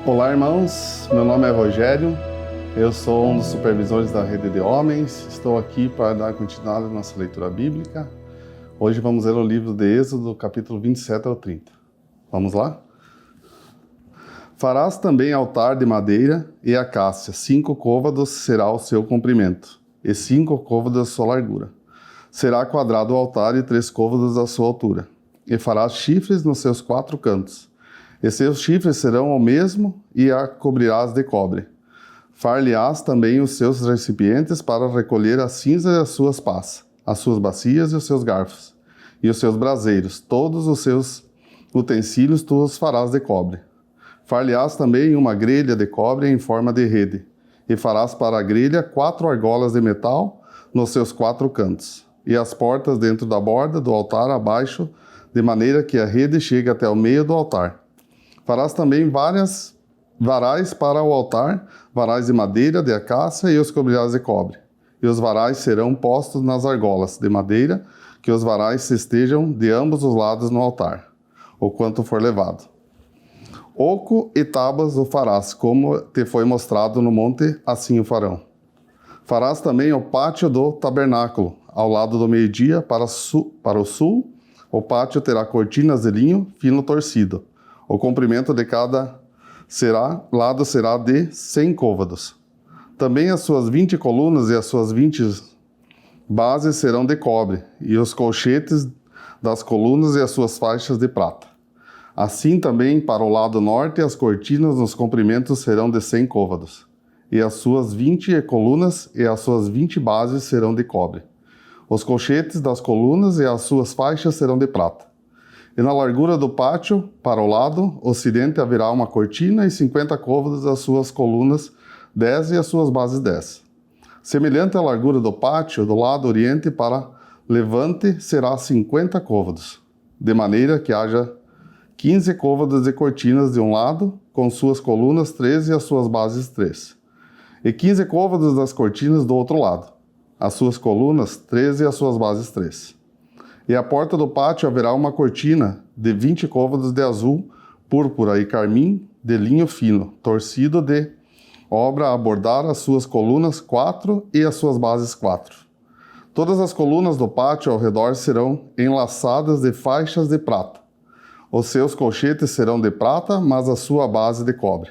Olá, irmãos. Meu nome é Rogério. Eu sou um dos supervisores da Rede de Homens. Estou aqui para dar continuidade à nossa leitura bíblica. Hoje vamos ler o livro de Êxodo, capítulo 27 ao 30. Vamos lá? Farás também altar de madeira e acácia. 5 côvados será o seu comprimento, e 5 côvados a sua largura. Será quadrado o altar e 3 côvados a sua altura. E farás chifres nos seus 4 cantos. E seus chifres serão o mesmo, e a cobrirás de cobre. Far-lhe-ás também os seus recipientes para recolher a cinza e as suas pás, as suas bacias e os seus garfos, e os seus braseiros. Todos os seus utensílios tu os farás de cobre. Far-lhe-ás também uma grelha de cobre em forma de rede, e farás para a grelha 4 argolas de metal nos seus 4 cantos, e as portas dentro da borda do altar abaixo, de maneira que a rede chegue até o meio do altar. Farás também varais para o altar, varais de madeira, de acácia, e os cobrirás de cobre. E os varais serão postos nas argolas de madeira, que os varais se estejam de ambos os lados no altar, o quanto for levado. Oco e tábuas o farás, como te foi mostrado no monte, assim o farão. Farás também o pátio do tabernáculo, ao lado do meio-dia, para o sul. O pátio terá cortinas de linho fino torcido. O comprimento de cada lado será de 100 côvados. Também as suas 20 colunas e as suas 20 bases serão de cobre, e os colchetes das colunas e as suas faixas de prata. Assim também para o lado norte as cortinas nos comprimentos serão de 100 côvados, e as suas 20 colunas e as suas 20 bases serão de cobre. Os colchetes das colunas e as suas faixas serão de prata. E na largura do pátio, para o lado ocidente, haverá uma cortina e 50 côvados as suas colunas 10 e as suas bases 10. Semelhante à largura do pátio, do lado oriente para levante, será 50 côvados, de maneira que haja 15 côvados de cortinas de um lado, com suas colunas 13 e as suas bases 3. E 15 côvados das cortinas do outro lado, as suas colunas 13 e as suas bases 3. E à porta do pátio haverá uma cortina de 20 côvados de azul, púrpura e carmim, de linho fino, torcido de obra a bordar as suas colunas 4 e as suas bases 4. Todas as colunas do pátio ao redor serão enlaçadas de faixas de prata. Os seus colchetes serão de prata, mas a sua base de cobre.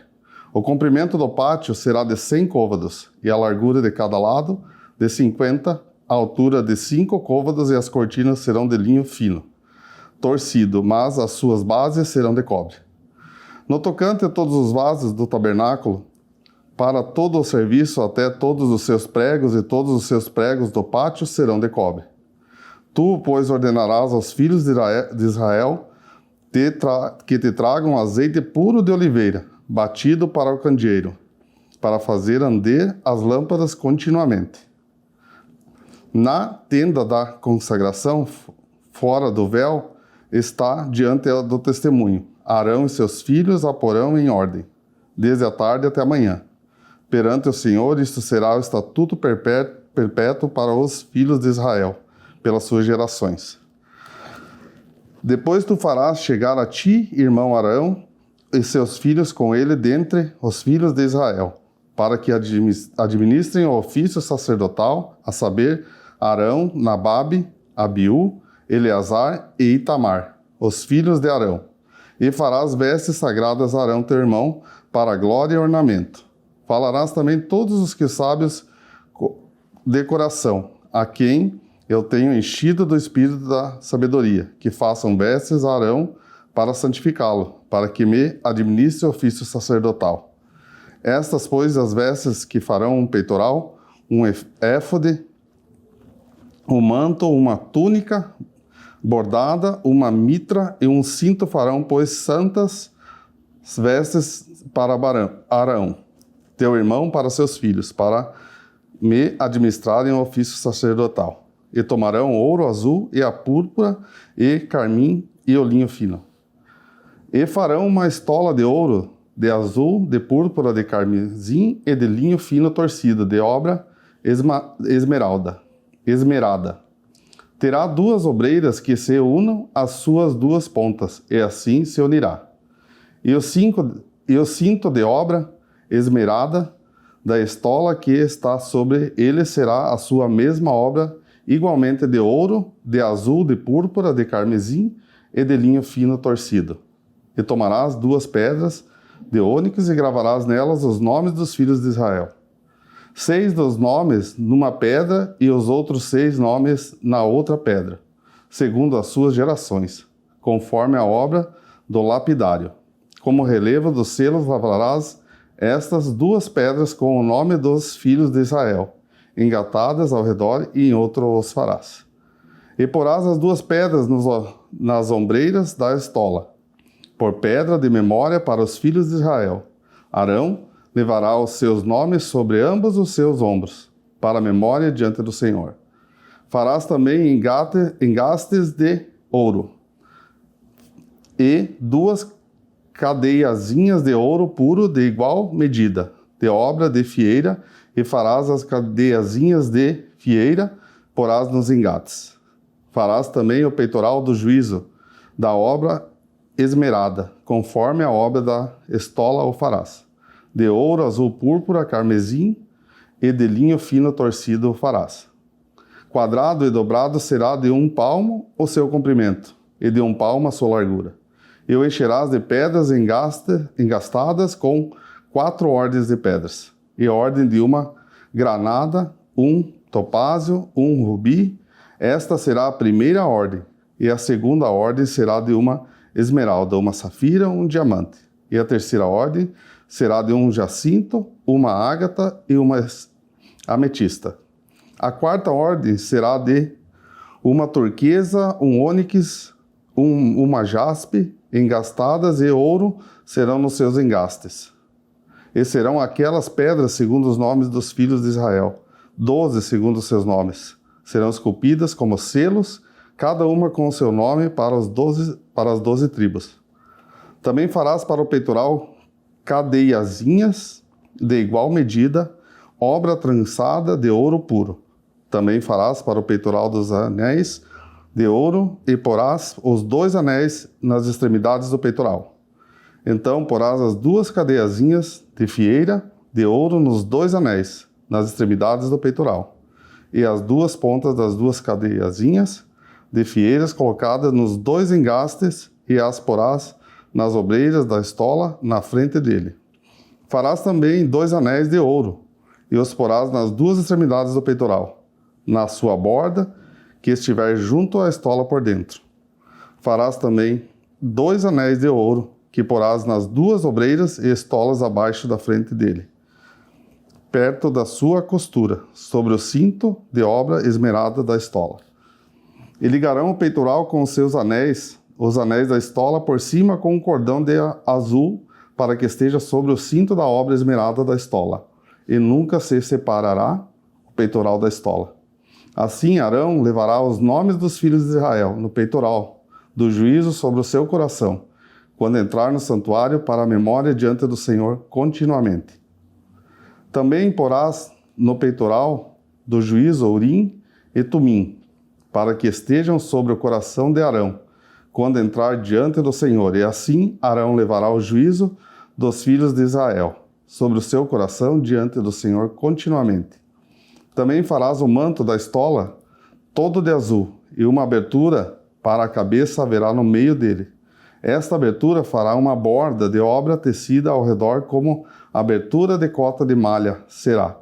O comprimento do pátio será de 100 côvados, e a largura de cada lado de 50, a altura de 5 côvados, e as cortinas serão de linho fino, torcido, mas as suas bases serão de cobre. No tocante a todos os vasos do tabernáculo, para todo o serviço, até todos os seus pregos e todos os seus pregos do pátio serão de cobre. Tu, pois, ordenarás aos filhos de Israel que te tragam azeite puro de oliveira, batido para o candeeiro, para fazer arder as lâmpadas continuamente. Na tenda da consagração, fora do véu, está diante do testemunho. Arão e seus filhos a porão em ordem, desde a tarde até a manhã. Perante o Senhor, isto será o estatuto perpétuo para os filhos de Israel, pelas suas gerações. Depois tu farás chegar a ti, irmão Arão, e seus filhos com ele dentre os filhos de Israel, para que administrem o ofício sacerdotal, a saber, Arão, Nababe, Abiú, Eleazar e Itamar, os filhos de Arão. E farás vestes sagradas a Arão teu irmão, para glória e ornamento. Falarás também todos os que sábios de coração, a quem eu tenho enchido do espírito da sabedoria, que façam vestes a Arão para santificá-lo, para que me administre o ofício sacerdotal. Estas, pois, as vestes que farão um peitoral, um éfode, um manto, uma túnica bordada, uma mitra e um cinto farão, pois, santas vestes para Arão, teu irmão, para seus filhos, para me administrarem o ofício sacerdotal. E tomarão ouro azul e a púrpura e carmim e o linho fino. E farão uma estola de ouro, de azul, de púrpura, de carmesim e de linho fino torcido, de obra esmerada. Terá 2 obreiras que se unam às suas 2 pontas, e assim se unirá. E E o cinto de obra esmerada da estola que está sobre ele será a sua mesma obra, igualmente de ouro, de azul, de púrpura, de carmesim e de linho fino torcido. E tomarás 2 pedras de ônix e gravarás nelas os nomes dos filhos de Israel. 6 dos nomes numa pedra e os outros 6 nomes na outra pedra, segundo as suas gerações, conforme a obra do lapidário. Como relevo dos selos lavrarás estas 2 pedras com o nome dos filhos de Israel, engatadas ao redor, e em outro os farás. E porás as 2 pedras nas ombreiras da estola, por pedra de memória para os filhos de Israel. Arão levará os seus nomes sobre ambos os seus ombros, para a memória diante do Senhor. Farás também engastes de ouro, e 2 cadeiazinhas de ouro puro de igual medida, de obra de fieira, e farás as cadeiazinhas de fieira, porás nos engates. Farás também o peitoral do juízo, da obra esmerada, conforme a obra da estola o farás. De ouro, azul, púrpura, carmesim, e de linho fino torcido o farás. Quadrado e dobrado será de 1 palmo o seu comprimento, e de 1 palmo a sua largura. E o encherás de pedras engastadas com 4 ordens de pedras, e a ordem de uma granada, 1 topázio, 1 rubi. Esta será a primeira ordem, e a segunda ordem será de uma esmeralda, 1 safira, 1 diamante. E a terceira ordem será de 1 jacinto, 1 ágata e 1 ametista. A quarta ordem será de 1 turquesa, 1 ônix, 1 jaspe, engastadas, e ouro serão nos seus engastes. E serão aquelas pedras segundo os nomes dos filhos de Israel, 12 segundo os seus nomes. Serão esculpidas como selos, cada uma com o seu nome para as 12 tribos. Também farás para o peitoral cadeiazinhas de igual medida, obra trançada de ouro puro. Também farás para o peitoral dos anéis de ouro, e porás os 2 anéis nas extremidades do peitoral. Então porás as 2 cadeiazinhas de fieira de ouro nos 2 anéis, nas extremidades do peitoral, e as 2 pontas das 2 cadeiazinhas de fieiras colocadas nos 2 engastes, e as porás nas obreiras da estola na frente dele. Farás também 2 anéis de ouro, e os porás nas 2 extremidades do peitoral, na sua borda, que estiver junto à estola por dentro. Farás também 2 anéis de ouro, que porás nas 2 obreiras e estolas abaixo da frente dele, perto da sua costura, sobre o cinto de obra esmerada da estola. E ligarão o peitoral com os seus anéis, os anéis da estola por cima com um cordão de azul, para que esteja sobre o cinto da obra esmerada da estola, e nunca se separará o peitoral da estola. Assim Arão levará os nomes dos filhos de Israel no peitoral do juízo sobre o seu coração, quando entrar no santuário, para a memória diante do Senhor continuamente. Também porás no peitoral do juízo Urim e Tumim, para que estejam sobre o coração de Arão, quando entrar diante do Senhor. E assim Arão levará o juízo dos filhos de Israel sobre o seu coração diante do Senhor continuamente. Também farás o manto da estola todo de azul, e uma abertura para a cabeça haverá no meio dele. Esta abertura fará uma borda de obra tecida ao redor, como abertura de cota de malha será,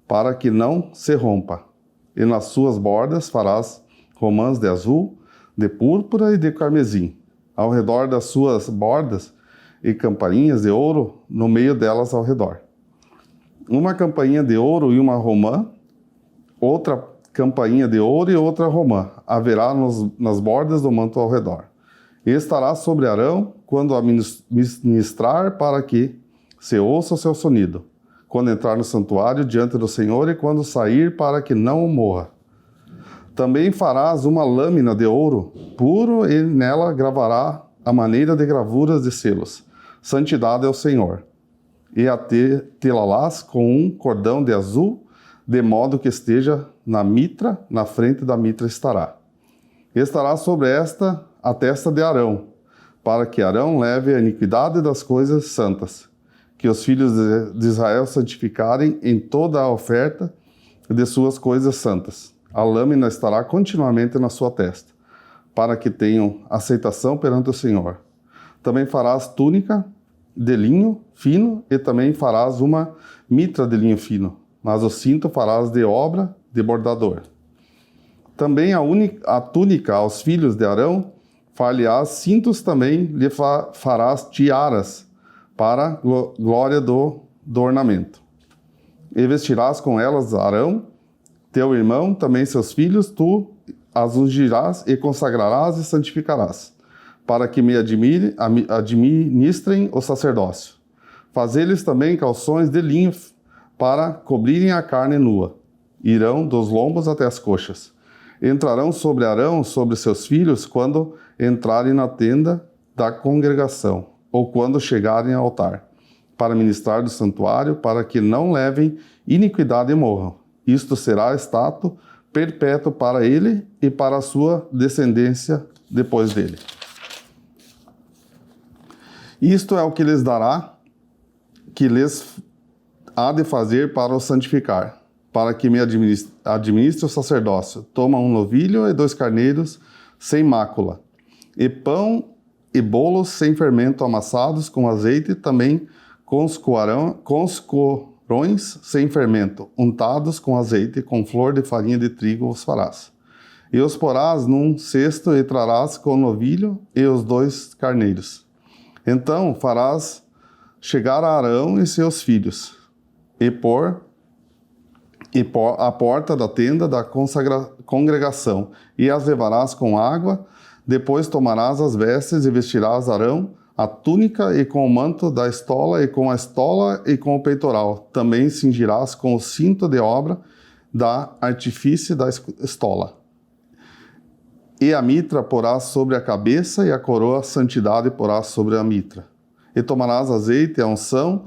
para que não se rompa. E nas suas bordas farás romãs de azul, de púrpura e de carmesim, ao redor das suas bordas, e campainhas de ouro no meio delas ao redor. Uma campainha de ouro e uma romã, outra campainha de ouro e outra romã haverá nas bordas do manto ao redor. E estará sobre Arão quando a ministrar, para que se ouça o seu sonido, quando entrar no santuário diante do Senhor, e quando sair, para que não morra. Também farás uma lâmina de ouro puro, e nela gravará a maneira de gravuras de selos. Santidade ao Senhor. E a telalás com um cordão de azul, de modo que esteja na mitra, na frente da mitra estará. Estará sobre esta a testa de Arão, para que Arão leve a iniquidade das coisas santas, que os filhos de Israel santificarem em toda a oferta de suas coisas santas. A lâmina estará continuamente na sua testa, para que tenham aceitação perante o Senhor. Também farás túnica de linho fino e também farás uma mitra de linho fino, mas o cinto farás de obra de bordador. Também a túnica aos filhos de Arão, far-lhe-ás cintos, também lhe farás tiaras para a glória do ornamento. E vestirás com elas Arão, teu irmão, também seus filhos, tu as ungirás e consagrarás e santificarás, para que me administrem o sacerdócio. Fazei-lhes também calções de linho para cobrirem a carne nua. Irão dos lombos até as coxas. Entrarão sobre Arão, sobre seus filhos, quando entrarem na tenda da congregação, ou quando chegarem ao altar, para ministrar do santuário, para que não levem iniquidade e morram. Isto será estátuo perpétuo para ele e para a sua descendência depois dele. Isto é o que lhes dará, que lhes há de fazer para o santificar, para que me administre o sacerdócio. Toma um novilho e 2 carneiros sem mácula, e pão e bolos sem fermento amassados com azeite, também com os corões sem fermento, untados com azeite, com flor de farinha de trigo os farás. E os porás num cesto e trarás com o novilho e os 2 carneiros. Então farás chegar a Arão e seus filhos, e pôr a porta da tenda da congregação, e as levarás com água. Depois tomarás as vestes e vestirás Arão a túnica e com o manto da estola, e com a estola e com o peitoral. Também cingirás com o cinto de obra da artifício da estola. E a mitra porás sobre a cabeça, e a coroa santidade porás sobre a mitra. E tomarás azeite, a unção,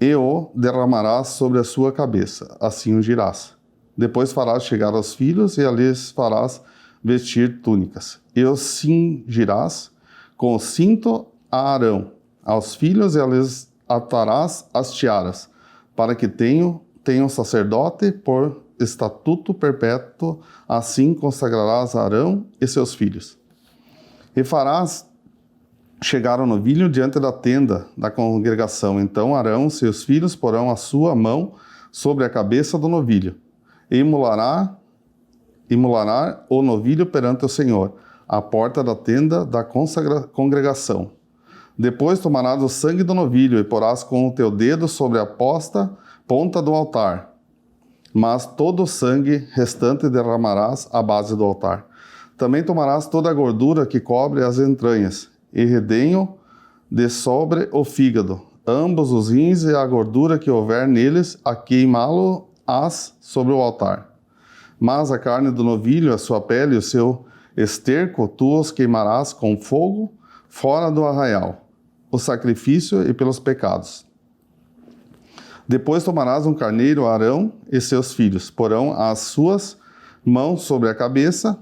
e o derramarás sobre a sua cabeça, assim ungirás. Depois farás chegar aos filhos, e lhes farás vestir túnicas. E os cingirás com o cinto a Arão, aos filhos, e lhes atarás as tiaras, para que tenham sacerdote por estatuto perpétuo, assim consagrarás a Arão e seus filhos. E farás chegar o novilho diante da tenda da congregação. Então Arão e seus filhos porão a sua mão sobre a cabeça do novilho, e imolará o novilho perante o Senhor, à porta da tenda da congregação. Depois tomarás o sangue do novilho e porás com o teu dedo sobre a ponta do altar. Mas todo o sangue restante derramarás à base do altar. Também tomarás toda a gordura que cobre as entranhas, e redenho de sobre o fígado, ambos os rins e a gordura que houver neles, a queimá-lo-ás sobre o altar. Mas a carne do novilho, a sua pele e o seu esterco, tu os queimarás com fogo fora do arraial, o sacrifício e pelos pecados. Depois tomarás um carneiro, Arão e seus filhos, porão as suas mãos sobre a cabeça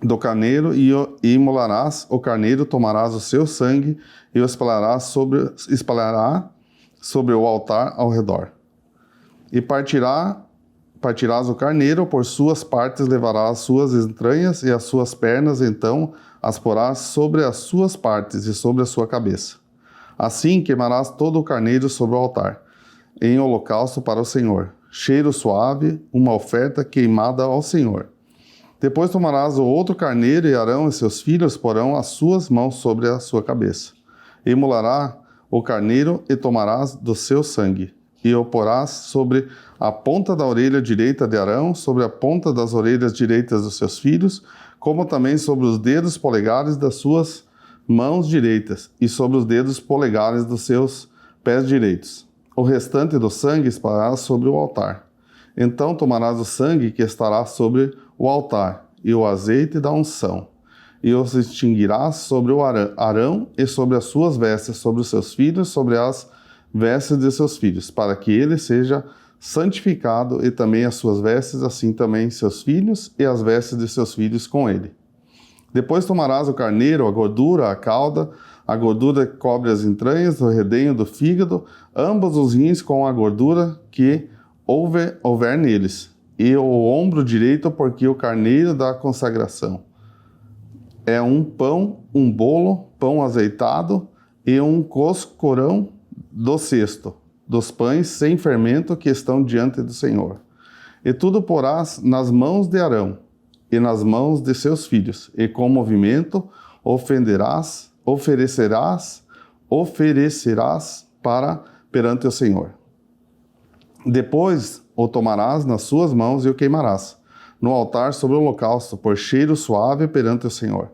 do carneiro, e imolarás o carneiro, tomarás o seu sangue e o espalhará sobre o altar ao redor. E partirás o carneiro, por suas partes levarás as suas entranhas e as suas pernas, então as porás sobre as suas partes e sobre a sua cabeça. Assim queimarás todo o carneiro sobre o altar, em holocausto para o Senhor, cheiro suave, uma oferta queimada ao Senhor. Depois tomarás o outro carneiro, e Arão e seus filhos porão as suas mãos sobre a sua cabeça. Imolará o carneiro, e tomarás do seu sangue, e o porás sobre a ponta da orelha direita de Arão, sobre a ponta das orelhas direitas dos seus filhos, como também sobre os dedos polegares das suas mãos direitas, e sobre os dedos polegares dos seus pés direitos. O restante do sangue espalharás sobre o altar. Então tomarás o sangue que estará sobre o altar, e o azeite da unção, e os extinguirás sobre o Arão e sobre as suas vestes, sobre os seus filhos, sobre as vestes de seus filhos, para que ele seja santificado, e também as suas vestes, assim também seus filhos, e as vestes de seus filhos com ele. Depois tomarás o carneiro, a gordura, a cauda, a gordura que cobre as entranhas, o redenho do fígado, ambos os rins com a gordura que houver neles, e o ombro direito, porque o carneiro da consagração é um pão, um bolo, pão azeitado, e um coscorão do cesto, dos pães sem fermento que estão diante do Senhor. E tudo porás nas mãos de Arão, e nas mãos de seus filhos, e com movimento oferecerás para perante o Senhor. Depois o tomarás nas suas mãos e o queimarás no altar sobre o holocausto, por cheiro suave perante o Senhor.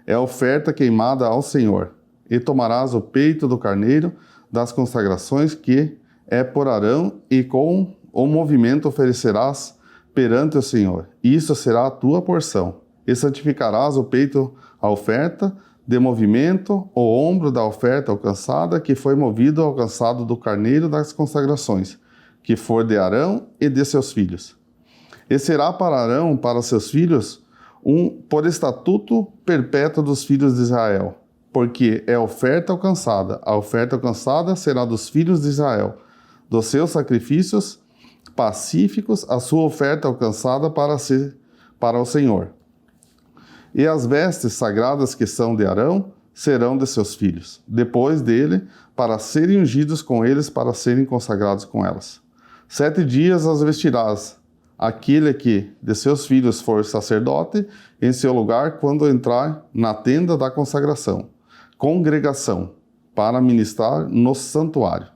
É oferta queimada ao Senhor. E tomarás o peito do carneiro das consagrações que é por Arão, e com o movimento oferecerás perante o Senhor. Isso será a tua porção. E santificarás o peito à oferta de movimento, o ombro da oferta alcançada, que foi movido alcançado do carneiro das consagrações, que for de Arão e de seus filhos. E será para Arão, para seus filhos, por estatuto perpétuo dos filhos de Israel, porque é oferta alcançada. A oferta alcançada será dos filhos de Israel, dos seus sacrifícios pacíficos, a sua oferta alcançada para o Senhor. E as vestes sagradas que são de Arão serão de seus filhos, depois dele, para serem ungidos com eles, para serem consagrados com elas. 7 dias as vestirás, aquele que de seus filhos for sacerdote, em seu lugar, quando entrar na tenda da consagração, congregação, para ministrar no santuário.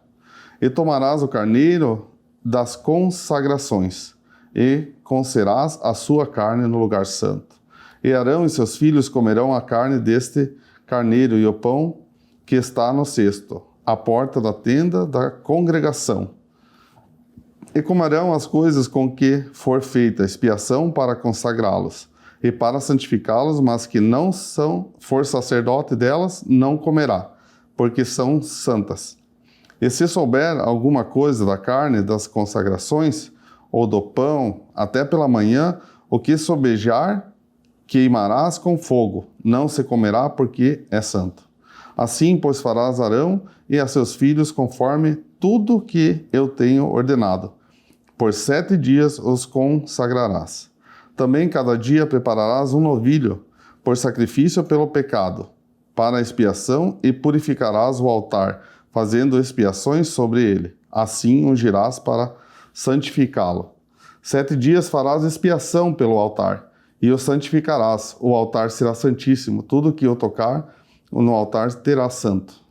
E tomarás o carneiro das consagrações, e conserás a sua carne no lugar santo. E Arão e seus filhos comerão a carne deste carneiro e o pão que está no cesto, à porta da tenda da congregação. E comerão as coisas com que for feita expiação para consagrá-los e para santificá-los, mas que não for sacerdote delas, não comerá, porque são santas. E se souber alguma coisa da carne das consagrações, ou do pão, até pela manhã, o que sobejar, queimarás com fogo, não se comerá, porque é santo. Assim, pois, farás Arão e a seus filhos conforme tudo que eu tenho ordenado. Por 7 dias os consagrarás. Também cada dia prepararás um novilho, por sacrifício pelo pecado, para a expiação, e purificarás o altar, fazendo expiações sobre ele. Assim ungirás para santificá-lo. 7 dias farás expiação pelo altar, e o santificarás. O altar será santíssimo. Tudo que eu tocar no altar será santo.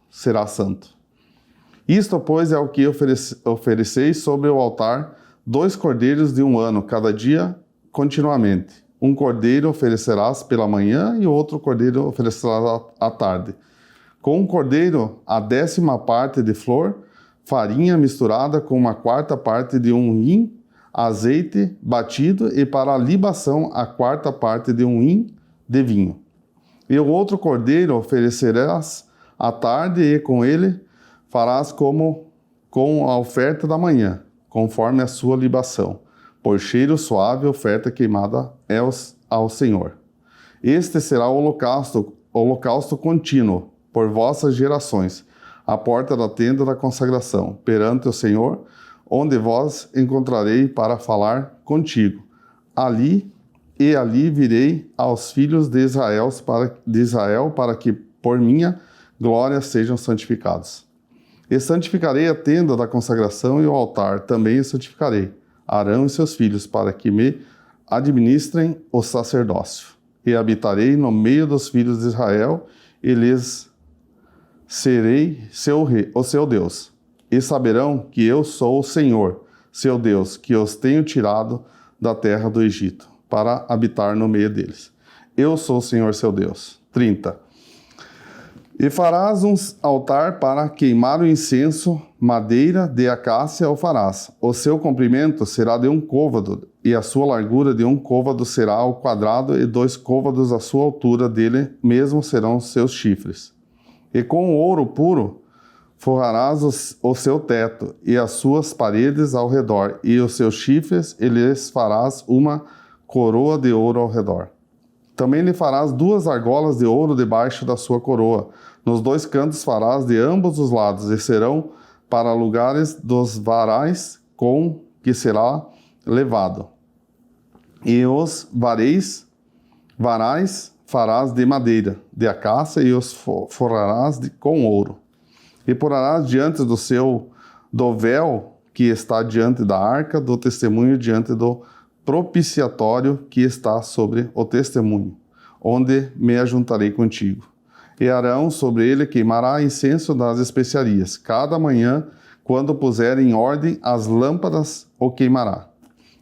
Isto, pois, é o que ofereceis sobre o altar: 2 cordeiros de 1 ano, cada dia continuamente. Um cordeiro oferecerás pela manhã, e o outro cordeiro oferecerás à tarde. Com um cordeiro, a 10ª parte de flor, farinha misturada com 1/4 parte de um hin, azeite batido, e para a libação, a 1/4 parte de um hin de vinho. E o outro cordeiro oferecerás à tarde, e com ele farás como com a oferta da manhã, conforme a sua libação. Por cheiro suave, oferta queimada é ao Senhor. Este será o holocausto contínuo, por vossas gerações, à porta da tenda da consagração, perante o Senhor, onde vos encontrarei para falar contigo. Ali virei aos filhos de Israel para que por minha glória sejam santificados. E santificarei a tenda da consagração e o altar, também o santificarei, Arão e seus filhos, para que me administrem o sacerdócio. E habitarei no meio dos filhos de Israel, e lhes serei o seu Deus. E saberão que eu sou o Senhor, seu Deus, que os tenho tirado da terra do Egito, para habitar no meio deles. Eu sou o Senhor, seu Deus. 30. E farás um altar para queimar o incenso, madeira de acácia o farás. O seu comprimento será de 1 côvado, e a sua largura de 1 côvado será ao quadrado, e 2 côvados a sua altura dele mesmo serão seus chifres. E com ouro puro forrarás o seu teto, e as suas paredes ao redor, e os seus chifres, e lhes farás uma coroa de ouro ao redor. Também lhe farás 2 argolas de ouro debaixo da sua coroa. Nos 2 cantos farás de ambos os lados, e serão para lugares dos varais com que será levado. E os varais farás de madeira, de acácia, e os forrarás com ouro. E porás diante do véu que está diante da arca do testemunho, diante do propiciatório que está sobre o testemunho, onde me ajuntarei contigo. E Arão sobre ele queimará incenso das especiarias. Cada manhã, quando puser em ordem as lâmpadas, o queimará.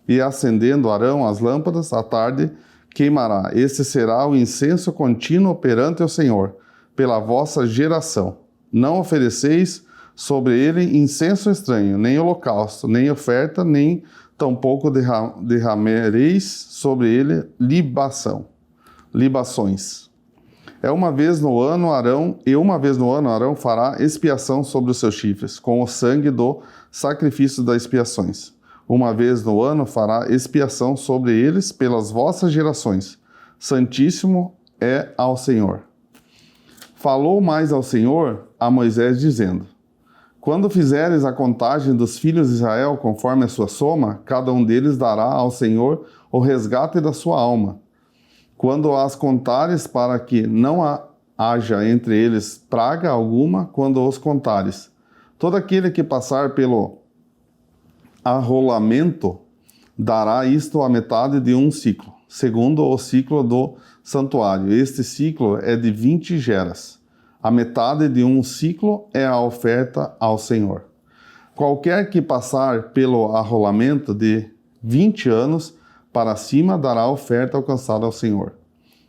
E acendendo Arão as lâmpadas, à tarde queimará. Este será o incenso contínuo perante o Senhor, pela vossa geração. Não ofereceis sobre ele incenso estranho, nem holocausto, nem oferta, nem tampouco derramereis sobre ele libações. Uma vez no ano Arão fará expiação sobre os seus chifres, com o sangue do sacrifício das expiações. Uma vez no ano fará expiação sobre eles pelas vossas gerações. Santíssimo é ao Senhor. Falou mais ao Senhor a Moisés, dizendo: quando fizeres a contagem dos filhos de Israel conforme a sua soma, cada um deles dará ao Senhor o resgate da sua alma. Quando as contares, para que não haja entre eles praga alguma, quando os contares, todo aquele que passar pelo arrolamento dará isto a metade de um ciclo, segundo o ciclo do santuário. Este ciclo é de 20 geras. A metade de um ciclo é a oferta ao Senhor. Qualquer que passar pelo arrolamento de 20 anos para cima dará oferta alcançada ao Senhor.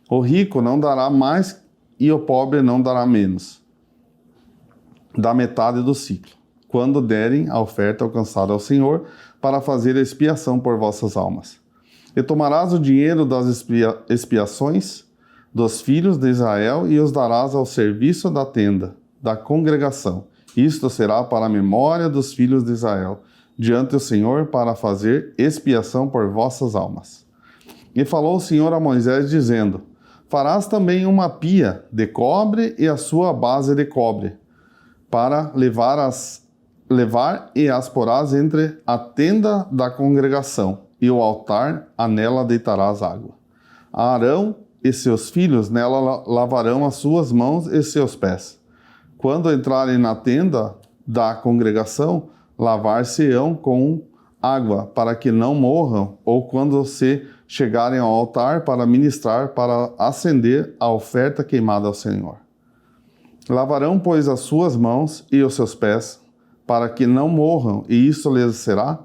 O rico não dará mais e o pobre não dará menos da metade do ciclo, quando derem a oferta alcançada ao Senhor, para fazer a expiação por vossas almas. E tomarás o dinheiro das expiações dos filhos de Israel e os darás ao serviço da tenda, da congregação. Isto será para a memória dos filhos de Israel, diante do Senhor, para fazer expiação por vossas almas. E falou o Senhor a Moisés, dizendo: farás também uma pia de cobre e a sua base de cobre, para levar e as porás entre a tenda da congregação e o altar, a nela deitarás água. Arão e seus filhos nela lavarão as suas mãos e seus pés. Quando entrarem na tenda da congregação, lavar-se-ão com água, para que não morram, ou quando se chegarem ao altar para ministrar, para acender a oferta queimada ao Senhor. Lavarão, pois, as suas mãos e os seus pés, para que não morram, e isso lhes será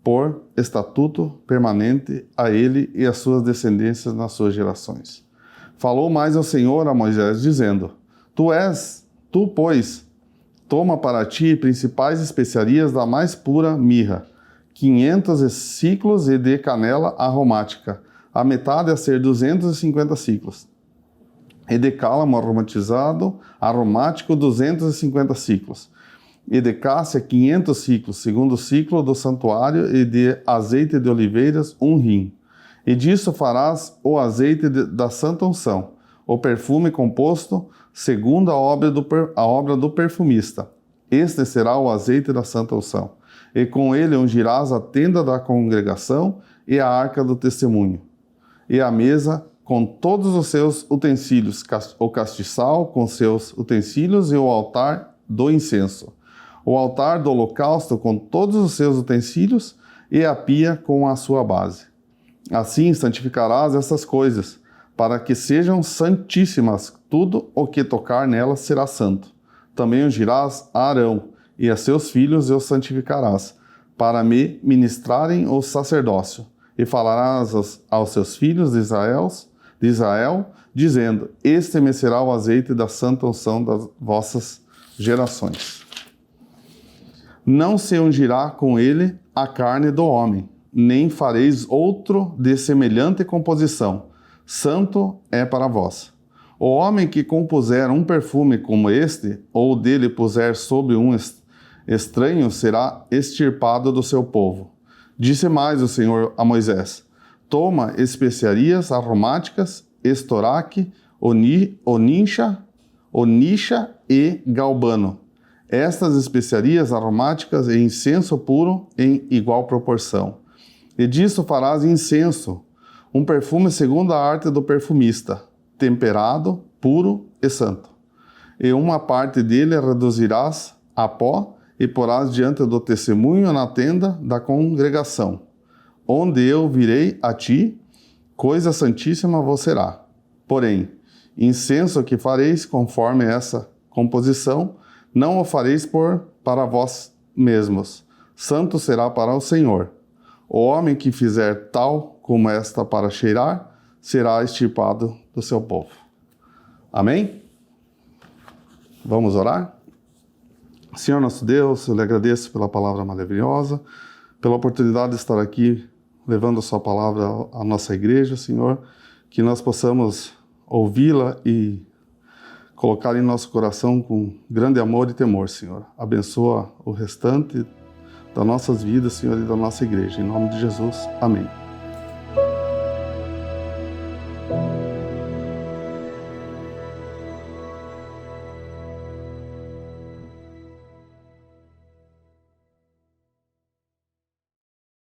por estatuto permanente a ele e às suas descendências nas suas gerações. Falou mais ao Senhor a Moisés, dizendo: Tu, pois, toma para ti principais especiarias da mais pura mirra, 500 ciclos, e de canela aromática, a metade a ser 250 ciclos, e de cálamo aromático 250 ciclos, e de cássia 500 ciclos, segundo o ciclo do santuário, e de azeite de oliveiras 1 hin. E disso farás o azeite da santa unção, o perfume composto segundo a obra do perfumista. Este será o azeite da santa unção. E com ele ungirás a tenda da congregação e a arca do testemunho, e a mesa com todos os seus utensílios, o castiçal com seus utensílios e o altar do incenso, o altar do holocausto com todos os seus utensílios e a pia com a sua base. Assim santificarás essas coisas, para que sejam santíssimas. Tudo o que tocar nelas será santo. Também ungirás a Arão e a seus filhos e os santificarás, para me ministrarem o sacerdócio. E falarás aos seus filhos de Israel, dizendo: Este me será o azeite da santa unção das vossas gerações. Não se ungirá com ele a carne do homem, nem fareis outro de semelhante composição. Santo é para vós. O homem que compuser um perfume como este, ou dele puser sobre um estranho, será extirpado do seu povo. Disse mais o Senhor a Moisés: Toma especiarias aromáticas estoraque, onisha e galbano. Estas especiarias aromáticas e incenso puro em igual proporção. E disso farás incenso, um perfume segundo a arte do perfumista, temperado, puro e santo. E uma parte dele reduzirás a pó e porás diante do testemunho na tenda da congregação, onde eu virei a ti, coisa santíssima vos será. Porém, incenso que fareis conforme essa composição, não o fareis para vós mesmos. Santo será para o Senhor. O homem que fizer tal como esta para cheirar, será extirpado do seu povo. Amém? Vamos orar? Senhor nosso Deus, eu lhe agradeço pela palavra maravilhosa, pela oportunidade de estar aqui levando a sua palavra à nossa igreja, Senhor, que nós possamos ouvi-la e colocar em nosso coração com grande amor e temor, Senhor. Abençoa o restante das nossas vidas, Senhor, e da nossa igreja. Em nome de Jesus, amém.